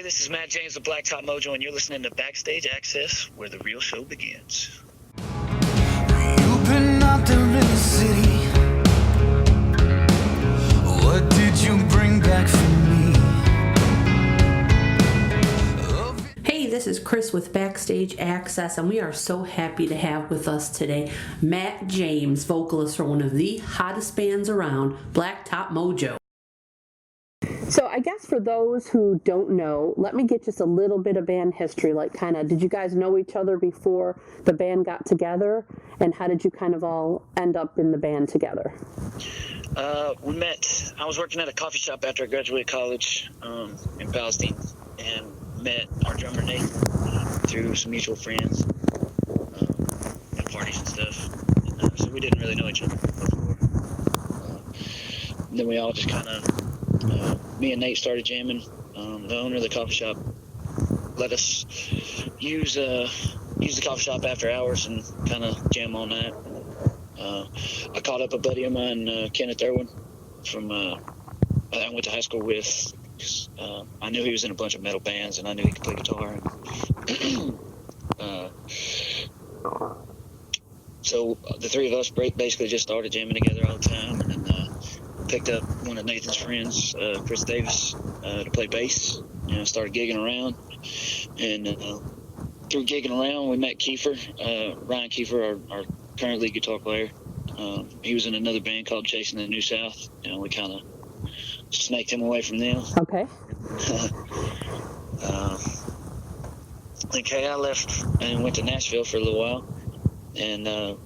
this is Matt James of Blacktop Mojo, and you're listening to Backstage Access, where the real show begins. You've been out there in the city. What did you bring back for me? Hey, this is Chris with Backstage Access, and we are so happy to have with us today Matt James, vocalist for one of the hottest bands around, Blacktop Mojo. So I guess for those who don't know, let me get just a little bit of band history, like kind of, did you guys know each other before the band got together, and how did you kind of all end up in the band together? We met, I was working at a coffee shop after I graduated college in Palestine, and met our drummer Nate through some mutual friends at parties and stuff. And, so we didn't really know each other before. Then we all just kind of, me and Nate started jamming. The owner of the coffee shop let us use the coffee shop after hours and kind of jam all night. I called up a buddy of mine, Kenneth Irwin, from I went to high school with. I knew he was in a bunch of metal bands, and I knew he could play guitar. So the three of us basically just started jamming together all the time, and then picked up one of Nathan's friends, Chris Davis, to play bass. Started gigging around, and through gigging around, we met Kiefer, Ryan Kiefer, our current lead guitar player. He was in another band called Chasing the New South. We kind of snaked him away from them. Okay. Then K.I. left and went to Nashville for a little while, and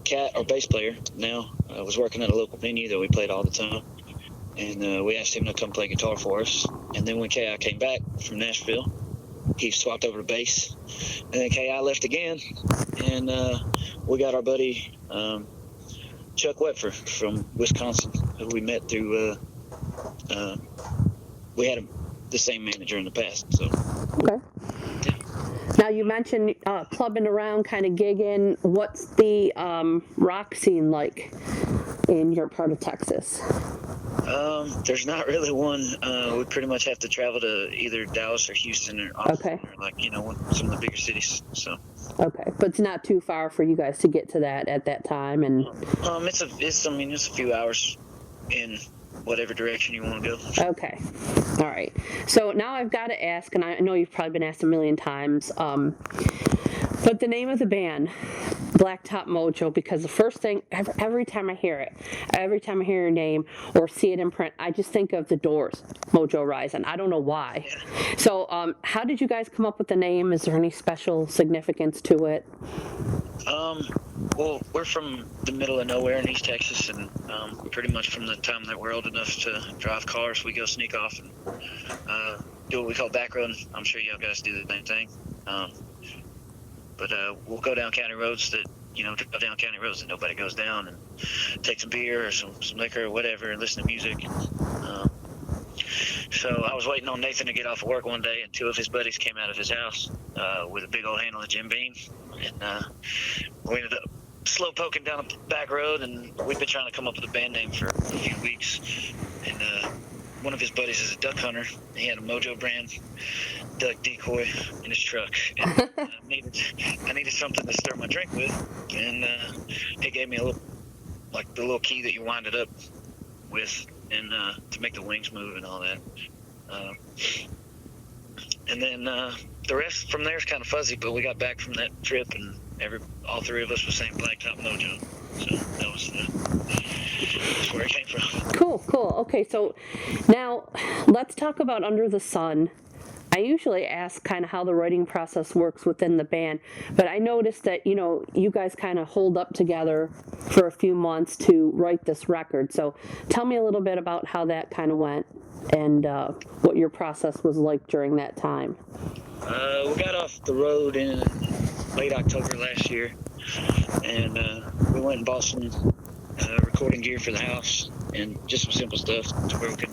Kat, our bass player now, was working at a local venue that we played all the time, and we asked him to come play guitar for us. And then when K.I. came back from Nashville, he swapped over to bass, and then K.I. left again, and we got our buddy Chuck Wetfer from Wisconsin, who we met through we had the same manager in the past. So Okay. Now you mentioned clubbing around, kind of gigging. What's the rock scene like in your part of Texas? There's not really one. We pretty much have to travel to either Dallas or Houston or Austin, Okay. or some of the bigger cities. So. Okay, but it's not too far for you guys to get to that at that time, and It's a few hours in whatever direction you want to go. okay, all right. So now I've got to ask, and I know you've probably been asked a million times, but the name of the band, Blacktop Mojo, because the first thing, every time I hear it, every time I hear your name or see it in print, I just think of the Doors, Mojo Rising. I don't know why. Yeah. So how did you guys come up with the name? Is there any special significance to it? Well, we're from the middle of nowhere in East Texas, and pretty much from the time that we're old enough to drive cars, we go sneak off and do what we call backroad. I'm sure y'all guys do the same thing. But we'll go down county roads that, drive down county roads that nobody goes down, and take some beer or some liquor or whatever and listen to music. So I was waiting on Nathan to get off of work one day, and two of his buddies came out of his house with a big old handle of Jim Beam, and we ended up slow poking down a back road, and we've been trying to come up with a band name for a few weeks. And one of his buddies is a duck hunter. He had a Mojo brand duck decoy in his truck, and I needed something to stir my drink with, and he gave me the little key that you wind it up with, and to make the wings move and all that. And then the rest from there is kind of fuzzy, but we got back from that trip, and all three of us were saying Blacktop Mojo, so that's where it came from. Cool. Okay, so now let's talk about Under the Sun. I usually ask kind of how the writing process works within the band, but I noticed that, you guys kind of holed up together for a few months to write this record. So tell me a little bit about how that kind of went and what your process was like during that time. We got off the road in late October last year, and we went and bought some recording gear for the house and just some simple stuff to where we could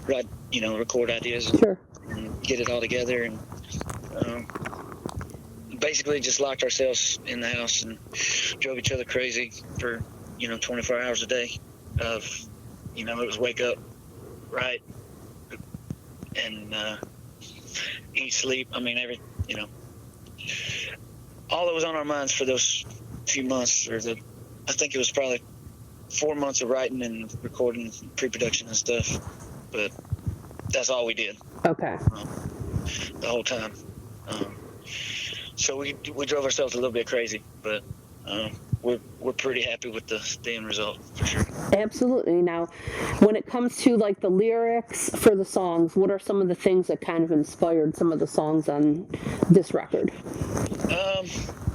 write, record ideas. Sure. And get it all together, and basically just locked ourselves in the house and drove each other crazy for 24 hours a day of it was wake up, right, and eat, sleep. I mean, all that was on our minds for those few months, I think it was probably 4 months of writing and recording, pre-production and stuff. But that's all we did. Okay. The whole time. So we drove ourselves a little bit crazy, but we're pretty happy with the end result for sure. Absolutely. Now, when it comes to like the lyrics for the songs, what are some of the things that kind of inspired some of the songs on this record?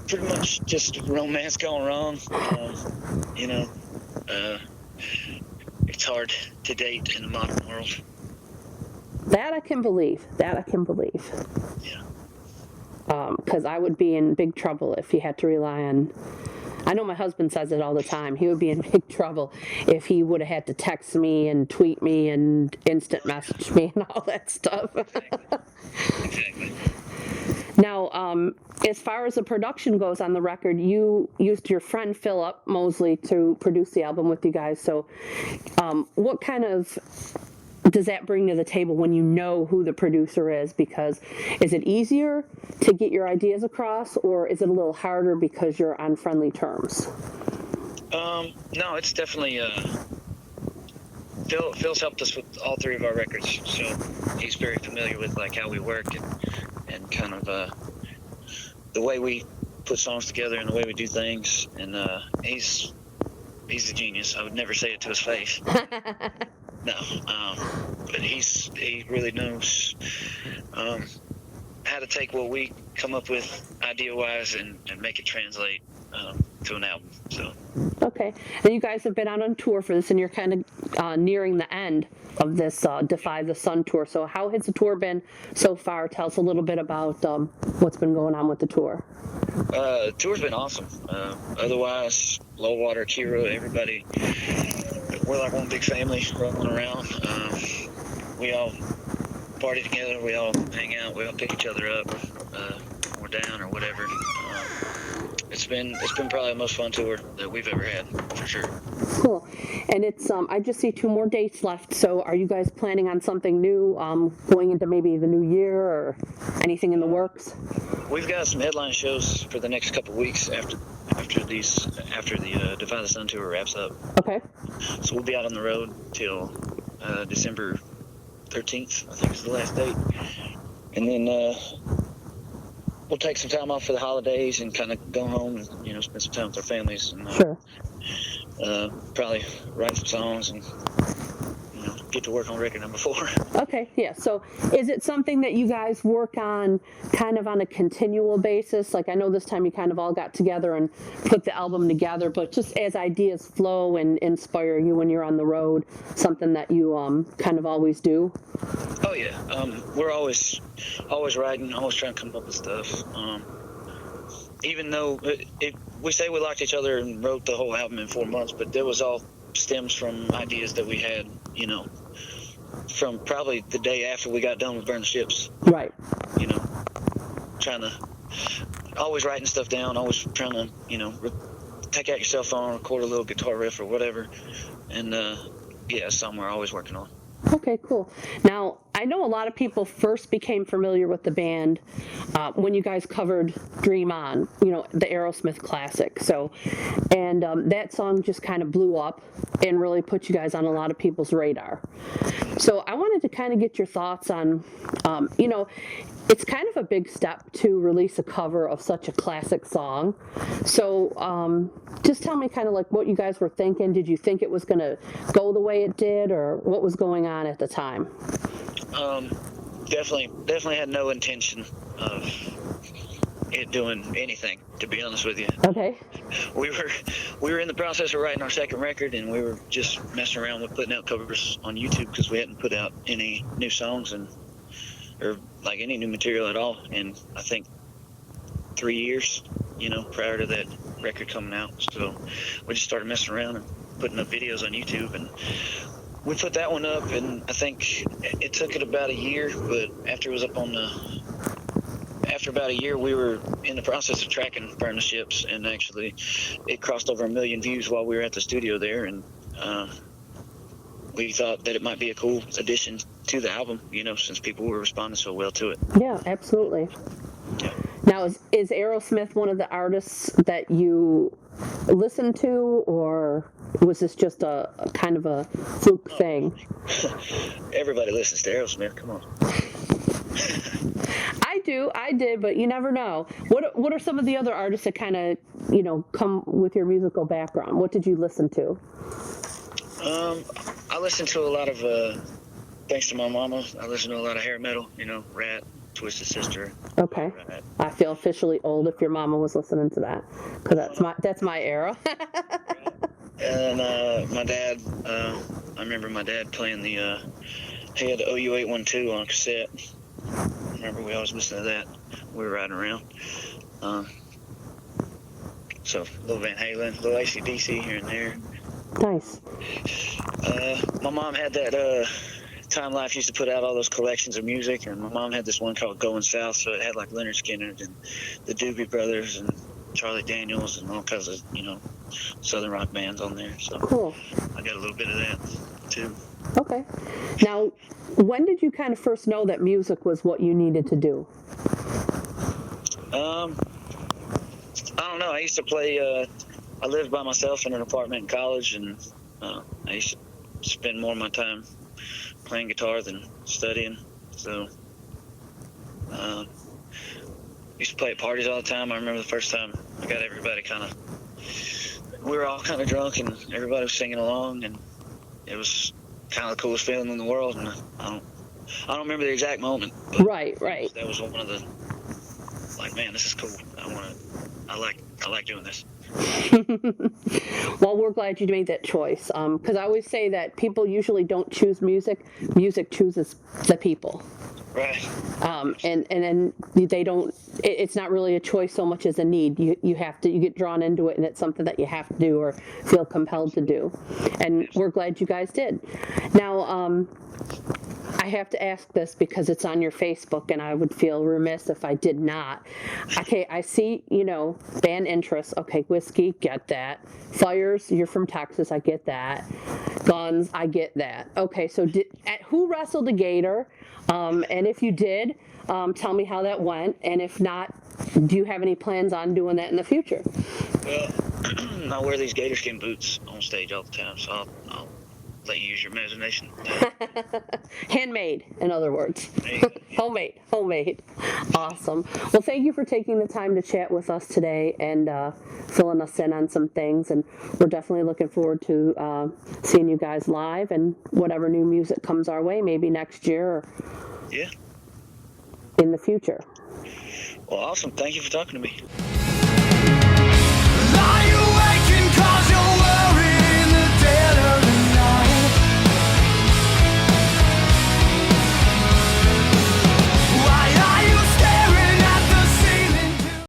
Pretty much just romance gone wrong. It's hard to date in the modern world. That I can believe. Yeah. Because I would be in big trouble if he had to rely on. I know my husband says it all the time. He would be in big trouble if he would have had to text me and tweet me and instant message me and all that stuff. Exactly. Now, as far as the production goes on the record, you used your friend Philip Mosley to produce the album with you guys. So, what kind of does that bring to the table when you know who the producer is? Because is it easier to get your ideas across, or is it a little harder because you're on friendly terms? No, it's definitely Phil's helped us with all three of our records, so he's very familiar with like how we work and kind of the way we put songs together and the way we do things. And he's a genius. I would never say it to his face. No, but he really knows how to take what we come up with idea-wise and make it translate to an album. So. Okay, and you guys have been out on tour for this, and you're kind of nearing the end of this Defy the Sun tour. So how has the tour been so far? Tell us a little bit about what's been going on with the tour. The tour's been awesome. Otherwise, Low Water, Kira, everybody, we're like one big family rolling around. We all party together, we all hang out, we all pick each other up when we're down or whatever. It's been probably the most fun tour that we've ever had, for sure. Cool. And it's I just see 2 more dates left. So are you guys planning on something new going into maybe the new year or anything in the works? We've got some headline shows for the next couple of weeks after the Defy the Sun tour wraps up. Okay. So we'll be out on the road till December 13th, I think is the last date. And then we'll take some time off for the holidays and kind of go home and spend some time with our families and Sure. Probably write some songs and get to work on record number 4. Okay, yeah. So is it something that you guys work on kind of on a continual basis? Like I know this time you kind of all got together and put the album together, but just as ideas flow and inspire you when you're on the road, something that you kind of always do? Oh yeah, we're always writing, always trying to come up with stuff. Even though we say we liked each other and wrote the whole album in 4 months, but that was all stems from ideas that we had, from probably the day after we got done with Burn the Ships. Right. Trying to, always writing stuff down, always trying to, take out your cell phone, record a little guitar riff or whatever. And, it's something we're always working on. Okay, cool. Now, I know a lot of people first became familiar with the band when you guys covered Dream On, the Aerosmith classic. So, and that song just kind of blew up and really put you guys on a lot of people's radar. So I wanted to kind of get your thoughts on, it's kind of a big step to release a cover of such a classic song. So just tell me kind of like what you guys were thinking. Did you think it was going to go the way it did, or what was going on at the time? Definitely had no intention of it doing anything, to be honest with you. Okay. We were in the process of writing our second record, and we were just messing around with putting out covers on YouTube because we hadn't put out any new songs or like any new material at all in I think 3 years, prior to that record coming out. So we just started messing around and putting up videos on YouTube, and we put that one up, and I think it took it about a year, but after about a year, we were in the process of tracking Burn the Ships, and actually it crossed over 1 million views while we were at the studio there, and we thought that it might be a cool addition to the album, since people were responding so well to it. Yeah, absolutely. Yeah. Now, is Aerosmith one of the artists that you listen to, or was this just a kind of a fluke thing? Everybody listens to Aerosmith. Come on. I did, but you never know. What are some of the other artists that kind of, come with your musical background? What did you listen to? I listen to a lot of, thanks to my mama, I listen to a lot of hair metal, Rat, Twisted Sister. Okay. Rat. I feel officially old if your mama was listening to that, because that's my era. And my dad, I remember my dad playing he had the OU812 on cassette. I remember we always listened to that. We were riding around. So, a little Van Halen, a little AC/DC here and there. Nice. My mom had that, Time Life used to put out all those collections of music, and my mom had this one called Going South, so it had like Leonard Skinner and the Doobie Brothers and Charlie Daniels and all kinds of, Southern rock bands on there. So Cool. I got a little bit of that too. Okay. Now, when did you kind of first know that music was what you needed to do? I don't know. I used to play, I lived by myself in an apartment in college, and I used to spend more of my time playing guitar than studying. So used to play at parties all the time. I remember the first time I got everybody we were all kind of drunk, and everybody was singing along, and it was kind of the coolest feeling in the world. And I don't remember the exact moment. But Right. that was one of the, man, this is cool. I like doing this. Well, we're glad you made that choice, because I always say that people usually don't choose music. Music chooses the people. Right. And then they don't, it's not really a choice so much as a need. You get drawn into it, and it's something that you have to do or feel compelled to do. And we're glad you guys did. Now, I have to ask this because it's on your Facebook, and I would feel remiss if I did not. Okay, I see, band interests. Okay, whiskey, get that. Fires, you're from Texas, I get that. Guns, I get that. Okay, so who wrestled a gator? And if you did, tell me how that went. And if not, do you have any plans on doing that in the future? Well, I wear these gator skin boots on stage all the time, so I'll let you use your imagination. Handmade, in other words. There you go. Homemade. Awesome. Well, thank you for taking the time to chat with us today and filling us in on some things. And we're definitely looking forward to seeing you guys live and whatever new music comes our way, maybe next year or Yeah. in the future. Well, awesome. Thank you for talking to me.